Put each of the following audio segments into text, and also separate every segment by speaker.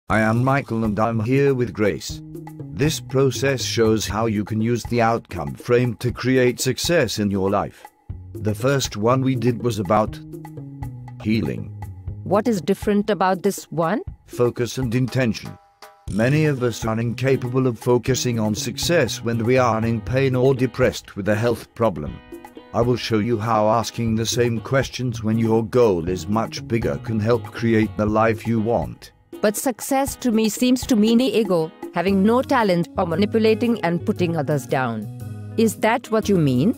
Speaker 1: I am Michael and I'm here with Grace. This process shows how you can use the outcome frame to create success in your life. The first one we did was about healing.
Speaker 2: What is different about this one?
Speaker 1: Focus and intention. Many of us are incapable of focusing on success when we are in pain or depressed with a health problem. I will show you how asking the same questions when your goal is much bigger can help create the life you want.
Speaker 2: But success to me seems to mean ego, having no talent or manipulating and putting others down. Is that what you mean?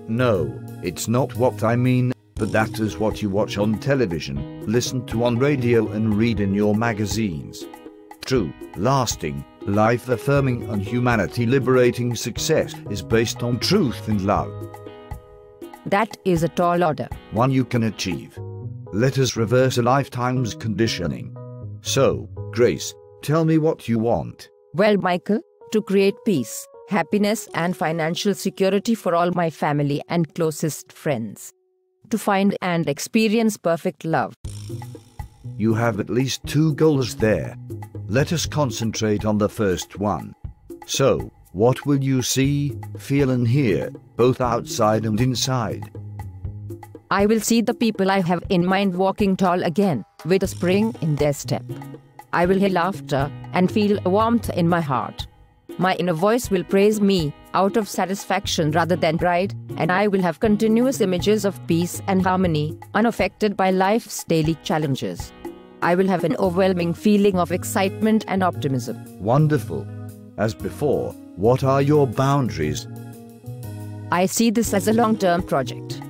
Speaker 1: No, it's not what I mean, but that is what you watch on television, listen to on radio and read in your magazines. True, lasting, life-affirming and humanity-liberating success is based on truth and love.
Speaker 2: That is a tall order.
Speaker 1: One you can achieve. Let us reverse a lifetime's conditioning. So, Grace, tell me what you want.
Speaker 2: Well, Michael, to create peace, happiness and financial security for all my family and closest friends. To find and experience perfect love.
Speaker 1: You have at least 2 goals there. Let us concentrate on the first one. So, what will you see, feel and hear, both outside and inside?
Speaker 2: I will see the people I have in mind walking tall again, with a spring in their step. I will hear laughter and feel a warmth in my heart. My inner voice will praise me out of satisfaction rather than pride, and I will have continuous images of peace and harmony, unaffected by life's daily challenges. I will have an overwhelming feeling of excitement and optimism.
Speaker 1: Wonderful. As before, what are your boundaries?
Speaker 2: I see this as a long-term project.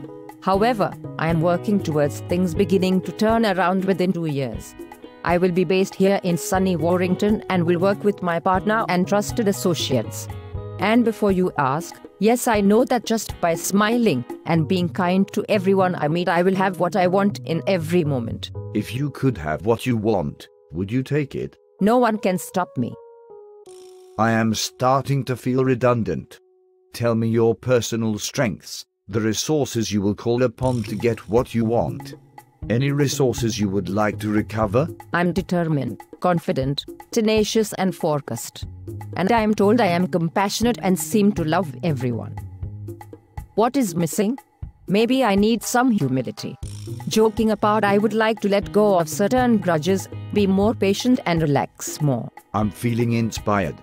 Speaker 2: However, I am working towards things beginning to turn around within 2 years. I will be based here in sunny Warrington and will work with my partner and trusted associates. And before you ask, yes, I know that just by smiling and being kind to everyone I meet, I will have what I want in every moment.
Speaker 1: If you could have what you want, would you take it?
Speaker 2: No one can stop me.
Speaker 1: I am starting to feel redundant. Tell me your personal strengths, the resources you will call upon to get what you want. Any resources you would like to recover?
Speaker 2: I'm determined, confident, tenacious and focused. And I am told I am compassionate and seem to love everyone. What is missing? Maybe I need some humility. Joking apart, I would like to let go of certain grudges, be more patient and relax more.
Speaker 1: I'm feeling inspired.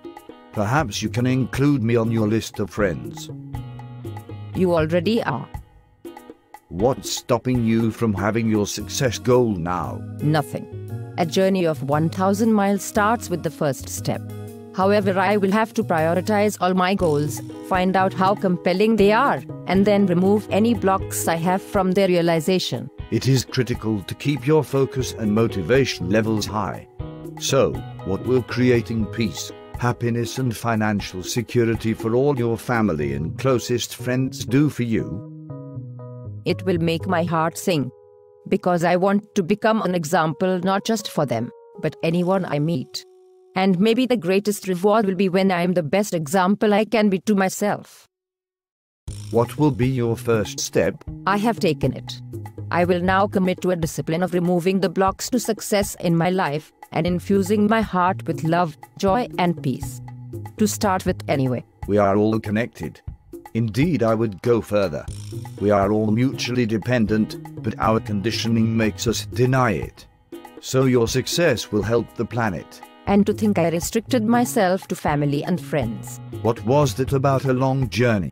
Speaker 1: Perhaps you can include me on your list of friends.
Speaker 2: You already are.
Speaker 1: What's stopping you from having your success goal now?
Speaker 2: Nothing. A journey of 1,000 miles starts with the first step. However, I will have to prioritize all my goals, find out how compelling they are, and then remove any blocks I have from their realization.
Speaker 1: It is critical to keep your focus and motivation levels high. So, what will creating peace, happiness and financial security for all your family and closest friends do for you?
Speaker 2: It will make my heart sing, because I want to become an example not just for them, but anyone I meet. And maybe the greatest reward will be when I am the best example I can be to myself.
Speaker 1: What will be your first step?
Speaker 2: I have taken it. I will now commit to a discipline of removing the blocks to success in my life and infusing my heart with love, joy and peace. To start with anyway.
Speaker 1: We are all connected. Indeed, I would go further. We are all mutually dependent, but our conditioning makes us deny it. So your success will help the planet.
Speaker 2: And to think I restricted myself to family and friends.
Speaker 1: What was that about a long journey?